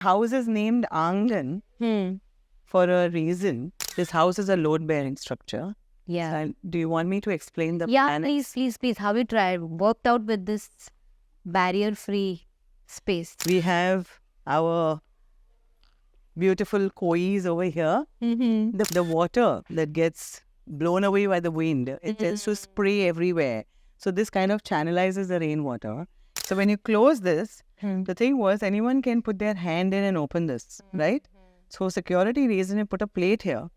House is named Aangan for a reason. This house is a load-bearing structure. Yeah. And do you want me to explain the Yeah, mechanics? please. How you tried? Worked out with this barrier-free space. We have our beautiful kois over here. The water that gets blown away by the wind, it tends to spray everywhere. So this kind of channelizes the rainwater. So when you close this, the thing was anyone can put their hand in and open this, right? So security reason, you put a plate here.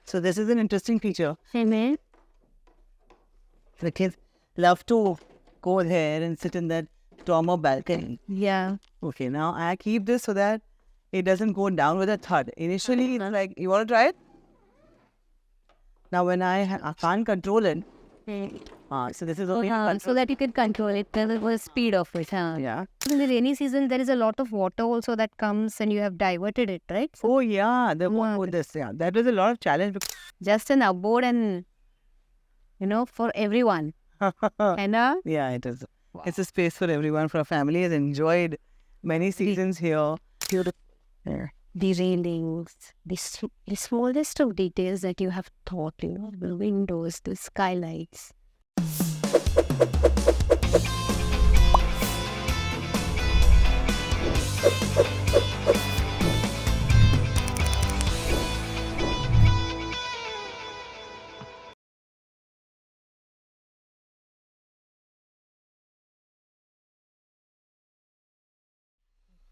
So this is an interesting feature. The kids love to go there and sit in that dormer balcony. Yeah. Okay, now I keep this so that it doesn't go down with a thud. Initially, it's like, you want to try it? Now, when I can't control it, so this is only So that you can control it, the speed of it. Yeah. In the rainy season, there is a lot of water also that comes and you have diverted it, right? Oh, yeah. That was a lot of challenge. Just an abode and, for everyone. And Yeah, it is. Wow. It's a space for everyone. For a family has enjoyed many seasons here. The railings, the smallest of details that you have thought, the windows, the skylights.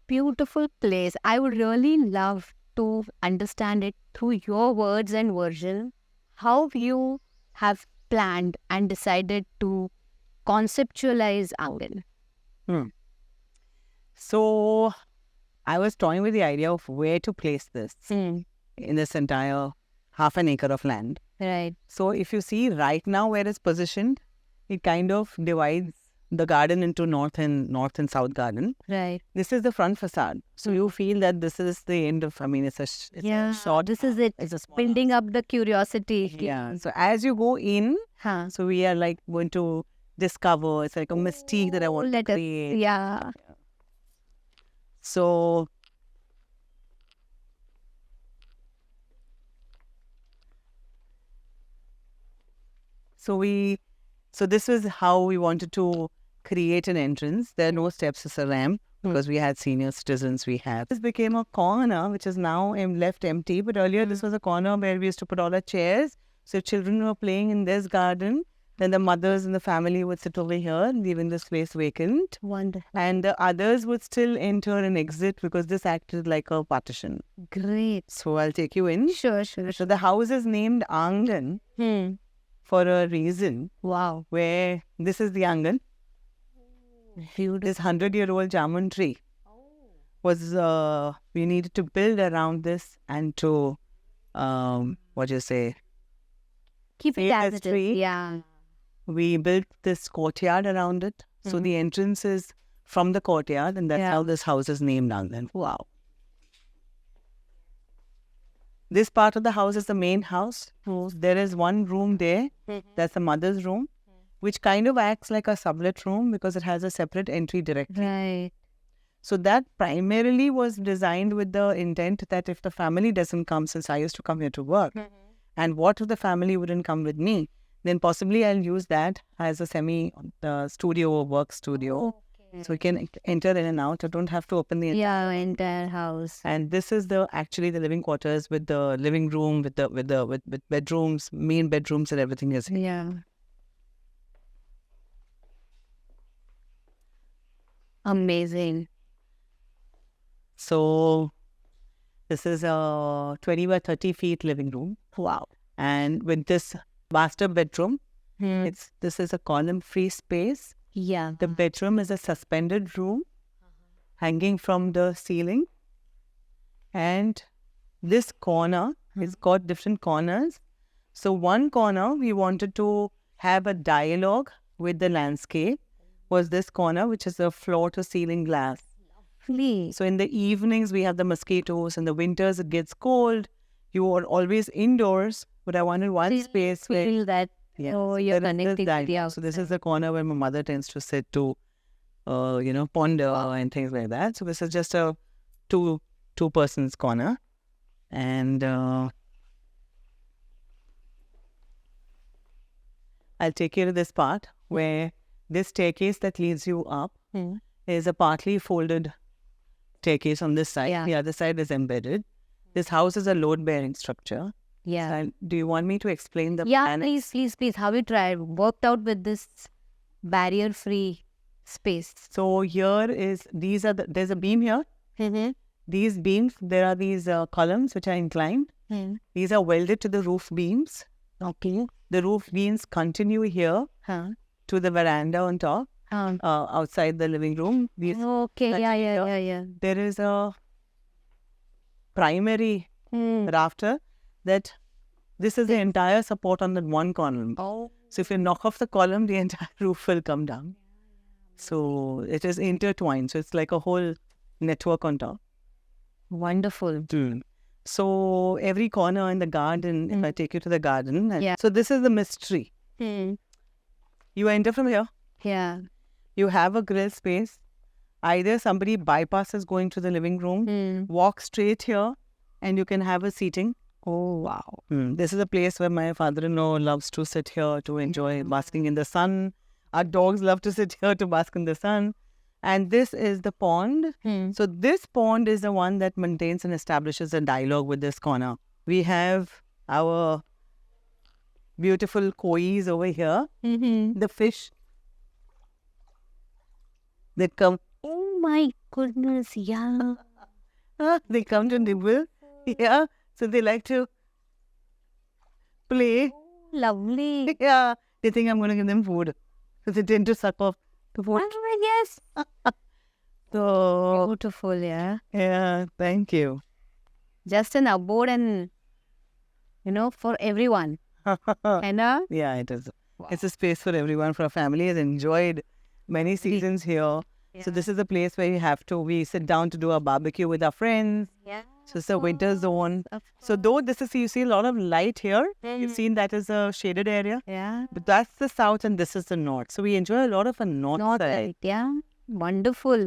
Beautiful place. I would really love to understand it through your words and version. How you have planned and decided to conceptualize Angan. So, I was toying with the idea of where to place this in this entire half an acre of land. Right. So, if you see right now where it's positioned, it kind of divides the garden into north and south garden. Right. This is the front facade. So you feel that this is the end of, it's a short. This is it. It's a small building house. up the curiosity. Yeah. So as you go in, so we are like going to discover. It's like a mystique that I want to create. Yeah. So this was how we wanted to create an entrance. There are no steps, it's a ramp because we had senior citizens. This became a corner which is now left empty, but earlier this was a corner where we used to put all our chairs. So if children were playing in this garden, then the mothers and the family would sit over here, leaving this place vacant. Wonderful. And the others would still enter and exit because this acted like a partition. Great. So I'll take you in. Sure. So the house is named Aangan for a reason. Wow. Where this is the Angan. This 100-year-old jamun tree was, we needed to build around this and to, keep it as it is. Yeah. We built this courtyard around it. So the entrance is from the courtyard and that's how this house is named Angan. Wow. This part of the house is the main house. There is one room there. That's the mother's room, which kind of acts like a sublet room because it has a separate entry directly. Right. So that primarily was designed with the intent that if the family doesn't come, since I used to come here to work, and what if the family wouldn't come with me, then possibly I'll use that as a semi-studio or work studio. Okay. So we can enter in and out. I don't have to open the entire house. And this is actually the living quarters with the living room, with bedrooms, main bedrooms and everything is here. Yeah. Amazing. So this is a 20 by 30 feet living room. Wow. And with this master bedroom, this is a column-free space. Yeah. The bedroom is a suspended room hanging from the ceiling. And this corner is got different corners. So one corner we wanted to have a dialogue with the landscape was this corner, which is a floor-to-ceiling glass. Lovely. So in the evenings, we have the mosquitoes. In the winters, it gets cold. You are always indoors. But I wanted one space where... Feel that you're connected to the outside. So this is the corner where my mother tends to sit to, ponder and things like that. So this is just to two-person's corner. And I'll take you to this part where this staircase that leads you up is a partly folded staircase on this side. Yeah. The other side is embedded. This house is a load-bearing structure. Yeah. Do you want me to explain the Yeah, plan? please. How you tried worked out with this barrier-free space. So here is, there's a beam here. Mm-hmm. These beams, there are these columns which are inclined. These are welded to the roof beams. Okay. The roof beams continue here to the veranda on top, outside the living room. Okay. Yeah. There is a primary rafter that this is the entire support on that one column. Oh. So if you knock off the column, the entire roof will come down. So it is intertwined. So it's like a whole network on top. Wonderful. So every corner in the garden, if I take you to the garden, Yeah. so this is the mystery. You enter from here. Yeah. You have a grill space. Either somebody bypasses going to the living room, walk straight here, and you can have a seating. Oh, wow. This is a place where my father-in-law loves to sit here to enjoy basking in the sun. Our dogs love to sit here to bask in the sun. And this is the pond. So this pond is the one that maintains and establishes a dialogue with this corner. We have our beautiful kois over here. The fish that come. Oh my goodness, yeah. They come to nibble. Yeah. So they like to play. Lovely. Yeah. They think I'm going to give them food. So they tend to suck off the food. Yes. So, Beautiful, yeah. yeah, thank you. Just an abode and, for everyone. And Yeah, it is. It's a space for everyone. For our family has enjoyed many seasons here. So this is a place where we sit down to do a barbecue with our friends. Yeah. So it's a winter zone. So though you see a lot of light here, you've seen that is a shaded area. Yeah. But that's the south and this is the north. So we enjoy a lot of a north side. Right, yeah. Wonderful.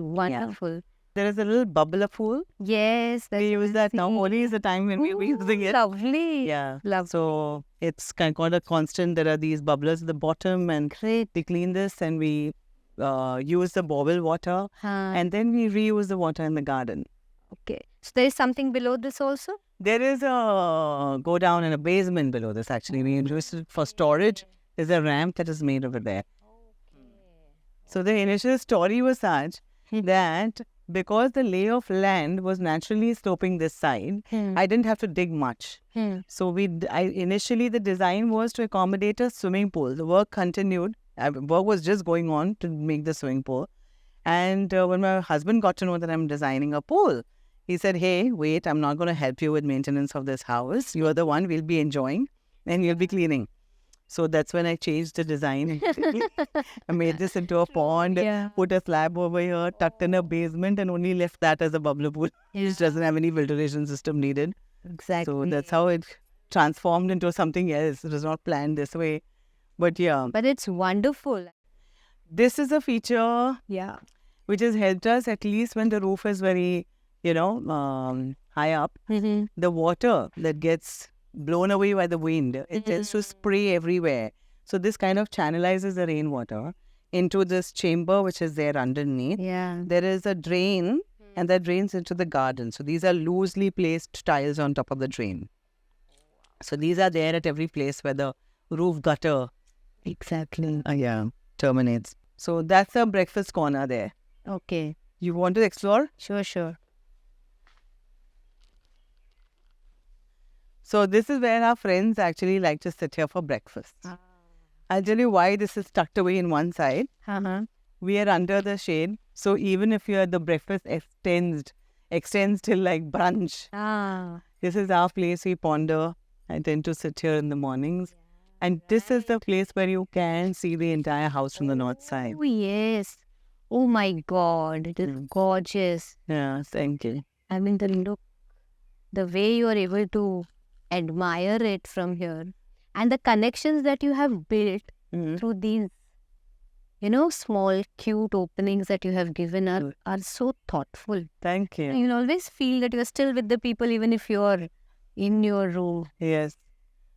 There is a little bubbler pool. Yes. We use that now. Only is the time when we'll be using it. Lovely. Yeah. Lovely. So it's kind of a constant. There are these bubblers at the bottom and Great. we clean this and we use the bobble water and then we reuse the water in the garden. Okay. So there is something below this also? There is a go down in a basement below this actually. We use it for storage. There's a ramp that is made over there. So the initial story was such that because the lay of land was naturally sloping this side, I didn't have to dig much. So initially the design was to accommodate a swimming pool. The work continued. Work was just going on to make the swimming pool. And when my husband got to know that I'm designing a pool, he said, hey, wait, I'm not going to help you with maintenance of this house. You're the one we'll be enjoying and you'll be cleaning. So that's when I changed the design. I made this into a pond, put a slab over here, tucked in a basement and only left that as a bubbler pool. Which doesn't have any filtration system needed. Exactly. So that's how it transformed into something else. It was not planned this way. But yeah. But it's wonderful. This is a feature which has helped us at least when the roof is very, high up. The water that gets blown away by the wind, it tends to spray everywhere. So this kind of channelizes the rainwater into this chamber which is there underneath. Yeah. There is a drain and that drains into the garden. So these are loosely placed tiles on top of the drain. So these are there at every place where the roof gutter terminates. So that's a breakfast corner there. Okay. You want to explore? Sure. So this is where our friends actually like to sit here for breakfast. I'll tell you why this is tucked away in one side. We are under the shade. So even if the breakfast extends till like brunch. This is our place we ponder. I tend to sit here in the mornings. And this is the place where you can see the entire house from the north side. Oh, yes. Oh, my God. It is gorgeous. Yeah, thank you. I mean, the look, the way you are able to admire it from here and the connections that you have built through these, small, cute openings that you have given are so thoughtful. Thank you. You'll always feel that you're still with the people even if you're in your room. Yes.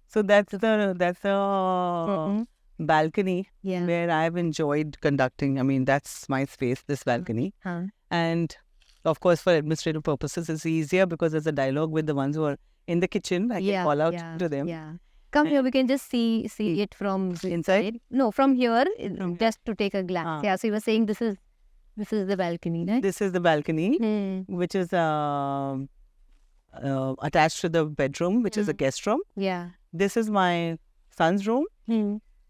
So that's the balcony where I've enjoyed conducting. I mean, that's my space, this balcony. And of course, for administrative purposes, it's easier because there's a dialogue with the ones who are in the kitchen. I can call out to them. Yeah. Come here, we can just see it from inside. No, from here, just to take a glance. Yeah, so you were saying this is the balcony, right? This is the balcony, which is attached to the bedroom, which is a guest room. Yeah. This is my son's room,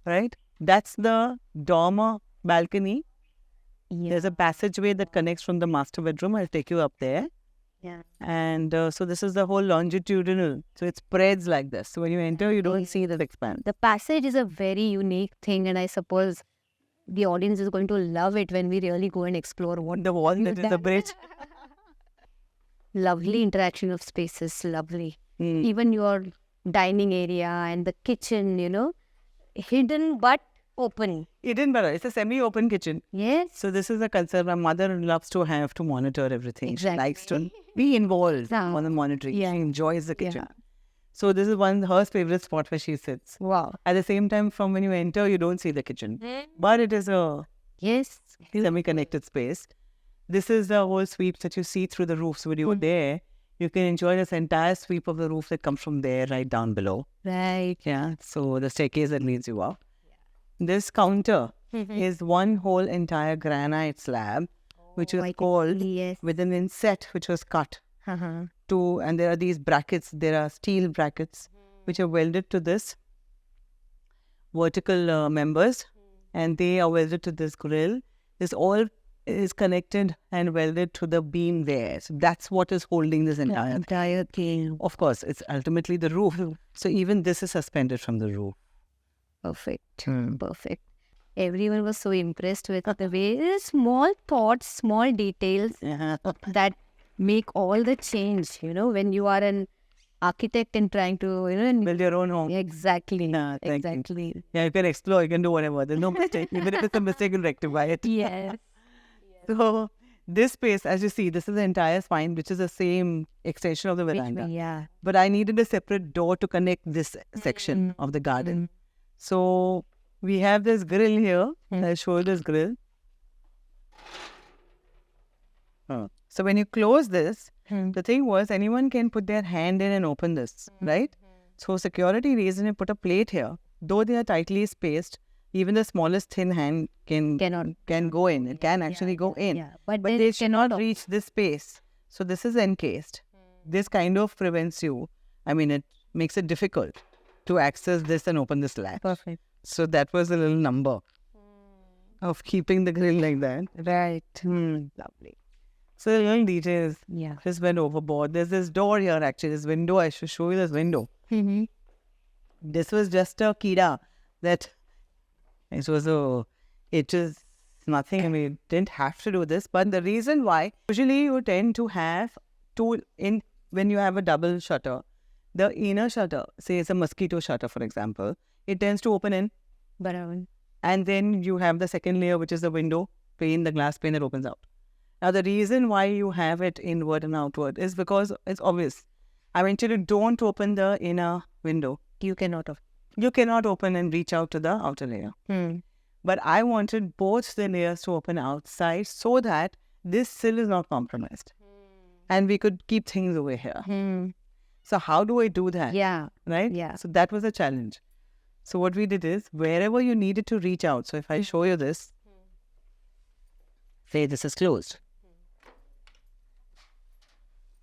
right? That's the dormer balcony. Yeah. There's a passageway that connects from the master bedroom. I'll take you up there. Yeah. And so this is the whole longitudinal. So it spreads like this. So when you enter, you don't see the expanse. The passage is a very unique thing, and I suppose the audience is going to love it when we really go and explore what The wall that is a bridge. Lovely interaction of spaces, lovely. Even your dining area and the kitchen, hidden but open. Hidden but it's a semi-open kitchen. Yes. So this is a concern. My mother loves to have to monitor everything. Exactly. She likes to be involved on the monitoring. Yeah. She enjoys the kitchen. Yeah. So this is her favorite spot where she sits. Wow. At the same time, from when you enter, you don't see the kitchen. But it is a semi-connected space. This is the whole sweep that you see through the roof. So when you're there, you can enjoy this entire sweep of the roof that comes from there right down below. Right. Yeah. So the staircase that leads you up. This counter is one whole entire granite slab, which is called with an inset which was cut. And there are these brackets. There are steel brackets which are welded to this vertical members, and they are welded to this grill. This all is connected and welded to the beam there. So that's what is holding this entire thing. Of course, it's ultimately the roof. So even this is suspended from the roof. Perfect. Perfect. Everyone was so impressed with the way small thoughts, small details that make all the change, when you are an architect and trying to, build your own home. Exactly. Exactly. You. Yeah, you can explore, you can do whatever. There's no mistake. Even if it's a mistake, you'll rectify it. Yes. So this space, as you see, this is the entire spine, which is the same extension of the veranda. Yeah. But I needed a separate door to connect this section of the garden. So we have this grill here. I'll show you this grill. So when you close this, the thing was anyone can put their hand in and open this, right? So security reason, you put a plate here. Though they are tightly spaced, even the smallest thin hand can go in. It can actually go in. Yeah. But they cannot reach this space. So this is encased. This kind of prevents you. I mean, it makes it difficult to access this and open this latch. Perfect. So that was a little number of keeping the grill like that. Right. Lovely. So the little details just went overboard. There's this door here actually, this window. I should show you this window. This was just a kida that it is nothing. I mean, it didn't have to do this. But the reason why, usually you tend to have when you have a double shutter, the inner shutter, say it's a mosquito shutter, for example, it tends to open in. And then you have the second layer, which is the window pane, the glass pane that opens out. Now, the reason why you have it inward and outward is because it's obvious. I mean, you don't open the inner window. You cannot open and reach out to the outer layer. But I wanted both the layers to open outside so that this sill is not compromised. And we could keep things over here. So how do I do that? Yeah. Right? Yeah. So that was a challenge. So what we did is, wherever you needed to reach out, so if I show you this, say this is closed.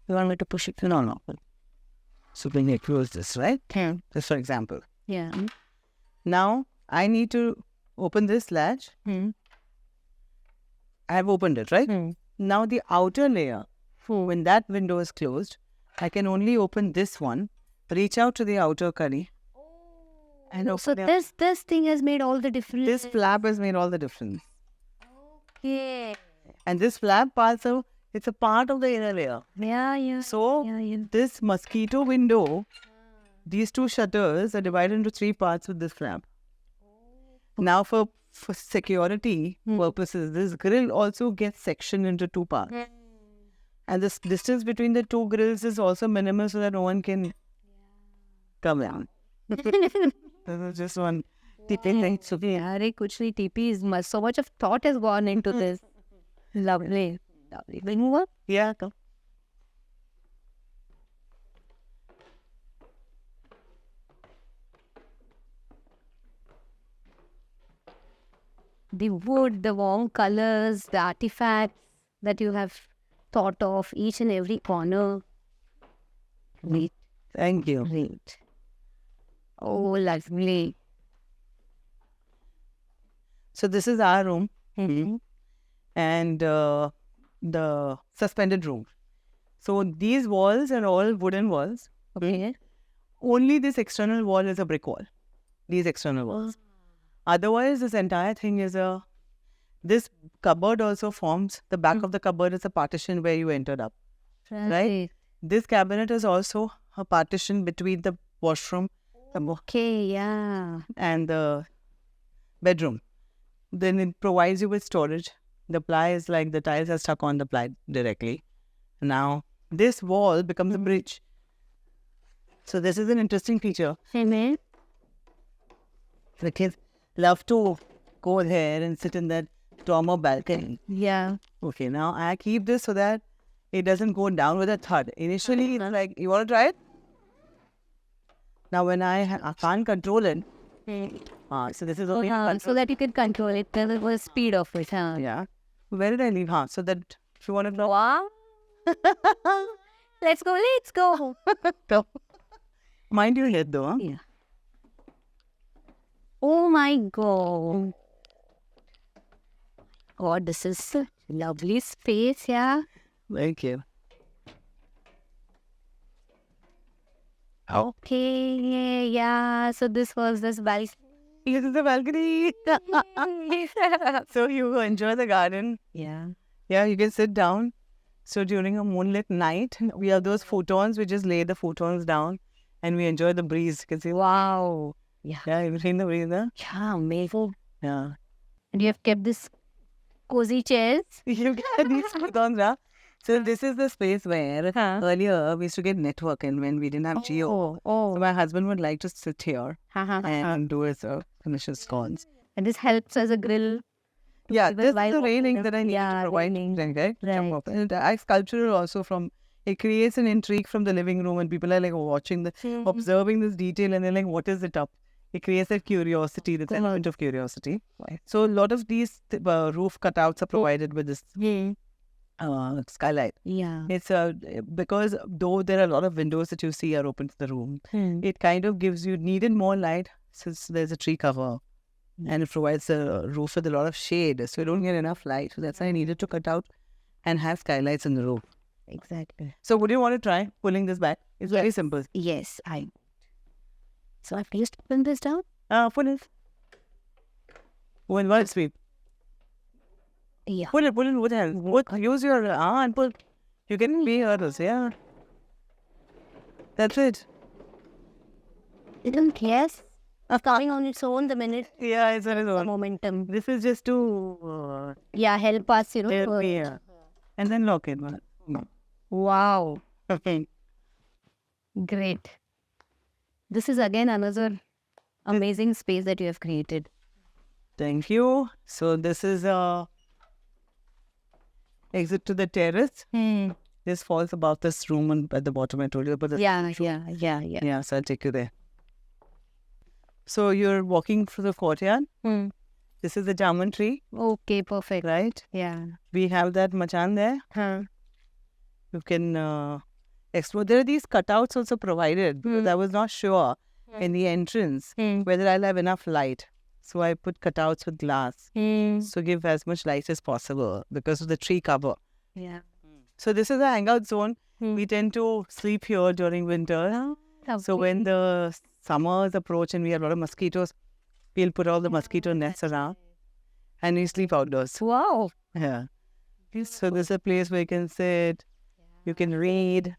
You want me to push it? No. So when you close this, right? Just for example. Yeah. Now, I need to open this latch. I have opened it, right? Now, the outer layer, when that window is closed, I can only open this one, reach out to the outer curry. And so this thing has made all the difference. This flap has made all the difference. Okay. And this flap also, it's a part of the inner layer. Yeah. So, this mosquito window, these two shutters are divided into three parts with this flap. Now, for for security purposes, this grill also gets sectioned into two parts. And this distance between the two grills is also minimal so that no one can come in. This is just one tipping thing. So, Arey, kuch nahi, TP is much. So much of thought has gone into this. Lovely. Lovely. Will you move up? yeah, come. The wood, the warm colors, the artifacts that you have thought of, each and every corner. Great. Thank you. Great. Oh, lovely. So this is our room Mm-hmm. and the suspended room. So these walls are all wooden walls. Okay. Only this external wall is a brick wall. These external walls. Otherwise, this entire thing is this cupboard also forms, the back of the cupboard is a partition where you entered up. Right? This cabinet is also a partition between the washroom Okay, yeah. and the bedroom. Then it provides you with storage. The ply is like the tiles are stuck on the ply directly. Now, this wall becomes a bridge. So this is an interesting feature. Mm-hmm. The kids love to go there and sit in that dormer balcony. Yeah. Okay, now I keep this so that it doesn't go down with a thud. Initially, it's like, you want to try it? Now, when I can't control it, so this is only So that you can control it, the speed of it. Huh? yeah. Where did I leave? So that if you want to know. Wow. Let's go. So, mind your head though. Huh? Yeah. Oh my God. God, this is a lovely space, yeah. Thank you. Okay, yeah. So this was this balcony. This is the balcony. So you enjoy the garden. Yeah. Yeah, you can sit down. So during a moonlit night, we have those futons. We just lay the futons down and we enjoy the breeze. You can see. Wow. Yeah. Yeah, you feel the breeze, huh? Yeah, amazing. Yeah. And you have kept this cozy chairs. You get these futons, huh? So this is the space where earlier we used to get network and when we didn't have Geo. So my husband would like to sit here and do his delicious scones. And this helps as a grill. Yeah, even this is while the railing walking. that I need to provide. Railing. Right? Right. And I sculptural also from, it creates an intrigue from the living room and people are like watching, observing this detail and they're like, what is it up? It creates that curiosity, this element of curiosity. Right. So a lot of these roof cutouts are provided with this skylight. Yeah. It's because though there are a lot of windows that you see are open to the room, it kind of gives you needed more light since there's a tree cover. And it provides the roof with a lot of shade, so you don't get enough light. So that's why I needed to cut out and have skylights in the roof. Exactly. So would you want to try pulling this back? It's very simple. Yes, So I please pull this down. Pull it. One sweep. Yeah. Pull it. What else? Use your and pull. You can be hurdles, yeah. That's it. Yes. Coming on its own the minute. Yeah, it's on its own. Momentum. This is just to help us, help me, yeah. And then lock it. Wow. Okay. Great. This is again another amazing space that you have created. Thank you. So this is exit to the terrace. This falls above this room and at the bottom I told you about the Yeah, so I'll take you there. So you're walking through the courtyard. This is the jamun tree. Okay, perfect. Right? Yeah. We have that machan there. You can explore. There are these cutouts also provided because I was not sure in the entrance whether I'll have enough light. So I put cutouts with glass. So give as much light as possible because of the tree cover. Yeah. So this is a hangout zone. We tend to sleep here during winter. So when the summers approach and we have a lot of mosquitoes, we'll put all the mosquito nets around and we sleep outdoors. Wow. Yeah. So this is a place where you can sit, you can read.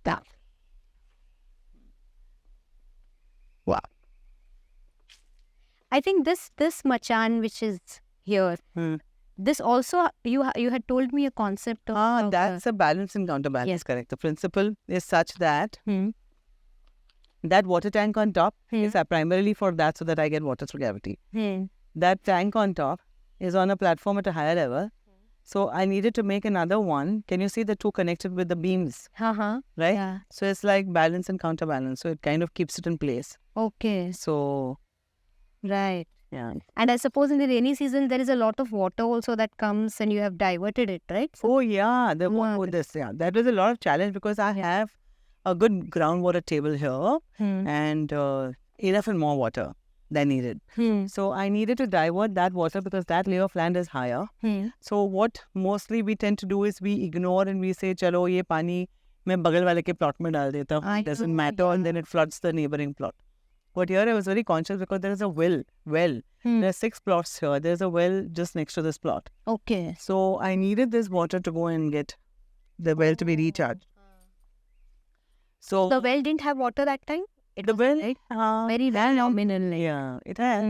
Yeah. I think this machan which is here, this also, you had told me a concept of... that's a balance and counterbalance, Yes. correct. The principle is such that that water tank on top is primarily for that, so that I get water through gravity. That tank on top is on a platform at a higher level. So I needed to make another one. Can you see the two connected with the beams? Right? Yeah. So it's like balance and counterbalance. So it kind of keeps it in place. Okay. So, Right. yeah. And I suppose in the rainy season, there is a lot of water also that comes and you have diverted it, right? Oh, yeah. That was a lot of challenge because I have a good groundwater table here and enough and more water than needed. So I needed to divert that water because that layer of land is higher. So what mostly we tend to do is we ignore and we say, chalo, ye pani main bagal wale ke plot mein dal deta hu. It doesn't matter, and then it floods the neighboring plot. But here I was very conscious because there is a well. There are 6 plots here. There's a well just next to this plot. Okay. So I needed this water to go and get the well to be recharged. So The well didn't have water that time? the well, Very nominal. yeah, it had.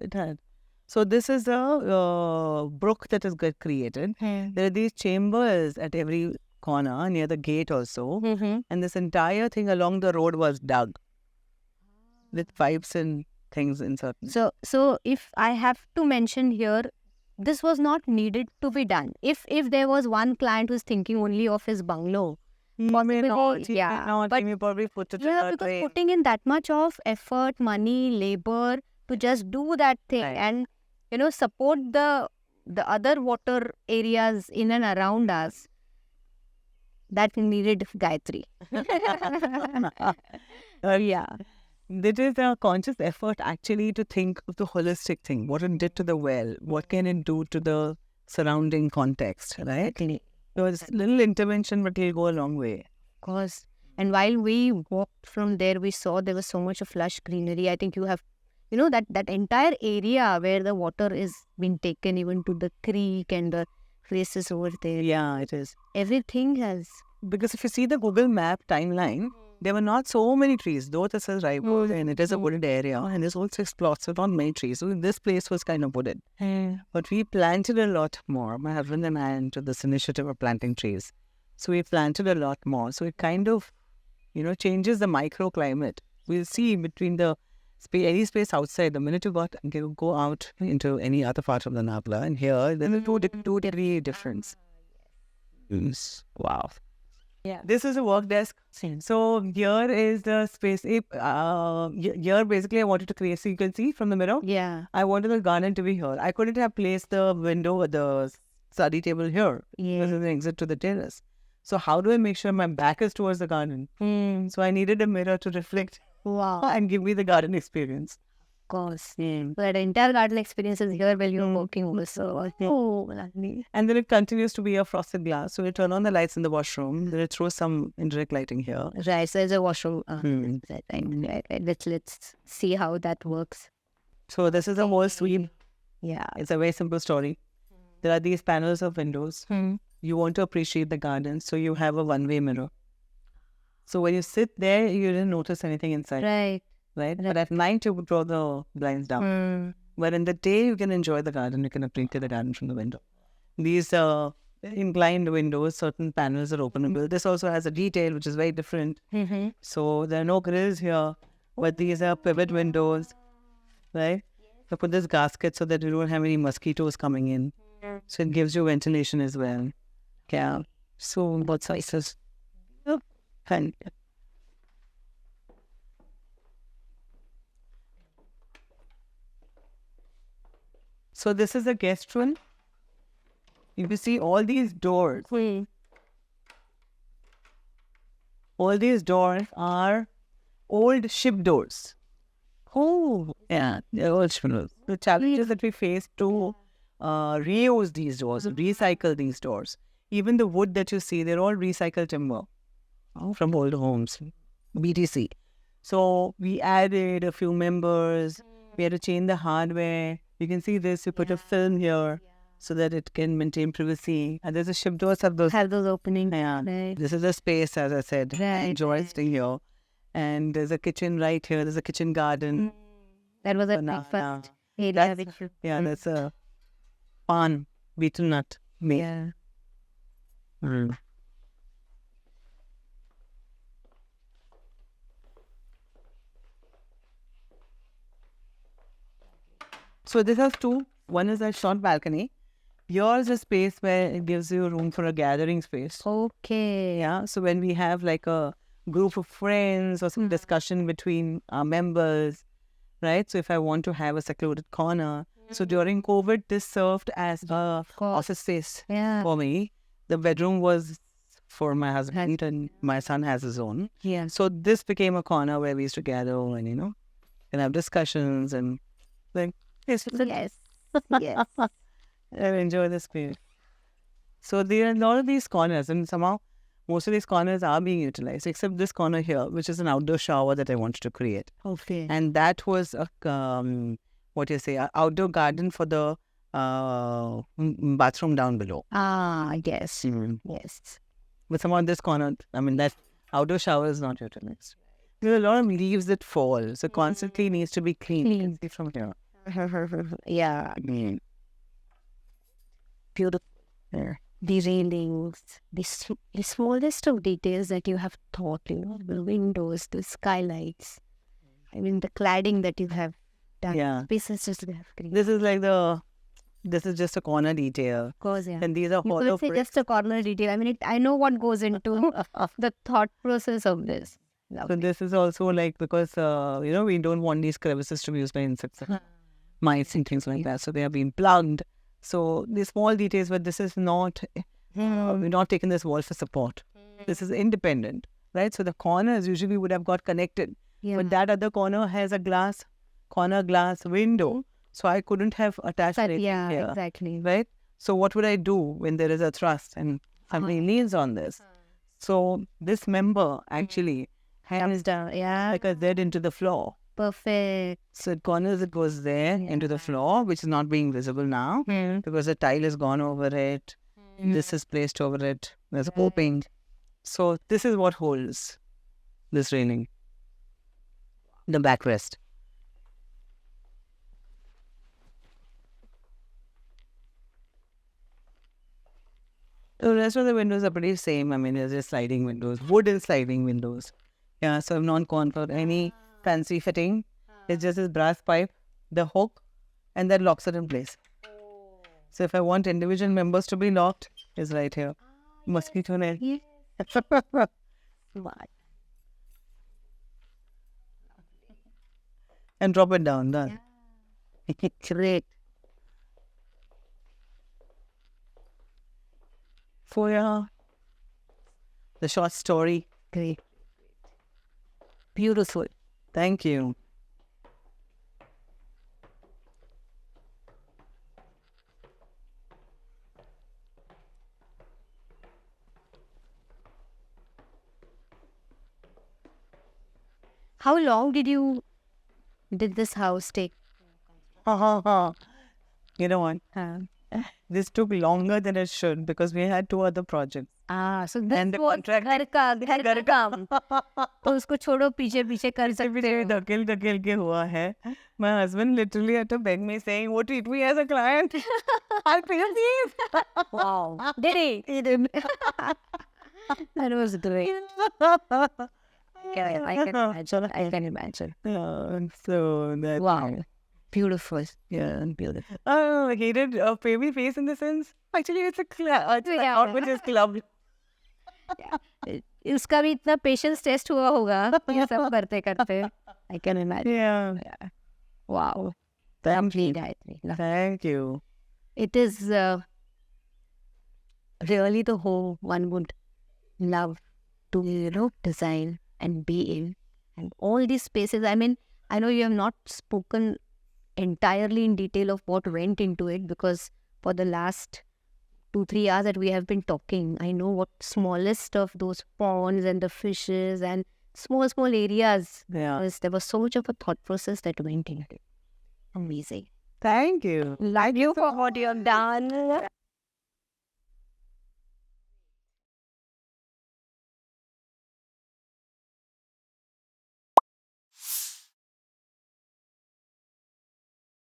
It had. So this is a brook that is created. There are these chambers at every corner near the gate also, and this entire thing along the road was dug with pipes and things inserted. So if I have to mention here, this was not needed to be done. If there was one client who's thinking only of his bungalow, He may probably put it in a because tray. putting in that much of effort, money, labor to just do that thing and support the other water areas in and around us, that needed Gayatri. Yeah. It is a conscious effort actually to think of the holistic thing. What it did to the well, what can it do to the surrounding context, right? Exactly. So it's little intervention, but it'll go a long way. Of course. And while we walked from there, we saw there was so much of lush greenery. I think you have, that entire area where the water is being taken even to the creek and the places over there. Yeah, it is. Everything has... Because if you see the Google map timeline, there were not so many trees, though this is Raipur and it is a wooded area and there's all 6 plots, so not many trees. So this place was kind of wooded. But we planted a lot more. My husband and I into this initiative of planting trees. So we planted a lot more. So it kind of, changes the microclimate. We'll see between the any space outside, the minute you go out into any other part of the Nabla, and here there's a 2-degree difference. Wow. Yeah. This is a work desk. So here is the space. Here basically I wanted to create, so you can see from the mirror. Yeah. I wanted the garden to be here. I couldn't have placed the window, the study table here. Yeah. This is an exit to the terrace. So how do I make sure my back is towards the garden? So I needed a mirror to reflect and give me the garden experience. Of course. So that entire garden experience is here while you're working also. Oh, lovely. And then it continues to be a frosted glass. So you turn on the lights in the washroom. Then it throws some indirect lighting here. Right. So there's a washroom. Right. Let's see how that works. So this is a whole sweep. Yeah. It's a very simple story. There are these panels of windows. You want to appreciate the garden, so you have a one-way mirror. So when you sit there, you didn't notice anything inside. Right? But at night, you would draw the blinds down. But in the day, you can enjoy the garden. You can appreciate the garden from the window. These inclined windows, certain panels are openable. This also has a detail, which is very different. So there are no grills here, but these are pivot windows, right? So put this gasket so that you don't have any mosquitoes coming in. So it gives you ventilation as well. Yeah. So both sizes. And so this is a guest room. You can see all these doors. All these doors are old ship doors. Oh, yeah, they're old ship doors. The challenges that we face to reuse these doors, recycle these doors. Even the wood that you see, they're all recycled timber from old homes, BTC. So we added a few members. We had to change the hardware. You can see this. We put a film here so that it can maintain privacy. And there's a ship doors have those openings. Yeah. Right. This is a space, as I said. Right. Enjoy staying here. And there's a kitchen right here. There's a kitchen garden. That was a Banana. breakfast. area which you... That's a pan, beetle nut. Yeah. Mm. So this has two. One is a short balcony. Yours is a space where it gives you room for a gathering space. Okay. Yeah. So when we have like a group of friends or some discussion between our members, right? So if I want to have a secluded corner. So during COVID, this served as a office space for me. The bedroom was for my husband and my son has his own. Yeah. So this became a corner where we used to gather and, and have discussions and like, yes. Yes. I enjoy this space. So there are a lot of these corners, and somehow most of these corners are being utilized, except this corner here, which is an outdoor shower that I wanted to create. Okay. And that was a an outdoor garden for the bathroom down below. Yes. Yes. But somehow this corner, that outdoor shower is not utilized. There are a lot of leaves that fall, so constantly needs to be cleaned. You can see from here. Yeah. Beautiful. There. The railings, the smallest of details that you have thought, the windows, the skylights, the cladding that you have done. Yeah. Spaces just have created. This is just a corner detail. Of course, yeah. And these are You hollow could say bricks. just a corner detail. I know what goes into the thought process of this. So this is also like because, we don't want these crevices to be used by insects, mice and things like that. So they are being plugged. So the small details, but this is not, we're not taking this wall for support. This is independent, right? So the corners usually would have got connected. Yeah. But that other corner has a corner glass window. So I couldn't have attached it here. Exactly. Right? So what would I do when there is a thrust and somebody leans on this? So this member actually hangs down like a Z into the floor. Perfect. So at corners it goes there into the floor, which is not being visible now because the tile has gone over it. This is placed over it. There's a coping. So this is what holds this railing. The backrest. The rest of the windows are pretty same. There's just sliding windows, wooden sliding windows. Yeah, so I've not gone for any fancy fitting. It's just this brass pipe, the hook, and that locks it in place. So if I want individual members to be locked, it's right here. Mosquito net. Yeah. And drop it down. Done. Great. For the short story. Great. Beautiful. Thank you. How long did this house take? You know what? This took longer than it should because we had 2 other projects. So this And the was contract- घर का काम. तो उसको छोड़ो पीछे कर सकते हो. धकेल के हुआ है. My husband literally had to beg me saying, "Oh, treat me as a client. I'll pay you fees." Wow. Did he? He did. That was great. I can imagine. So that. Wow. Beautiful. Yeah, beautiful. Oh, he did pay me fees in the sense. Actually, it's a club. Which is club. इसका भी इतना patience test हुआ होगा ये सब करते करते. I can imagine. Yeah. Wow. Thank you. Gayatri. Thank you. It is really the home one would love to design and be in, and all these spaces. I know you have not spoken entirely in detail of what went into it, because for the last 2-3 hours that we have been talking, I know what smallest of those ponds and the fishes and small areas. Yeah. There was so much of a thought process that went into it. Amazing. Thank you. Love you for what you have done.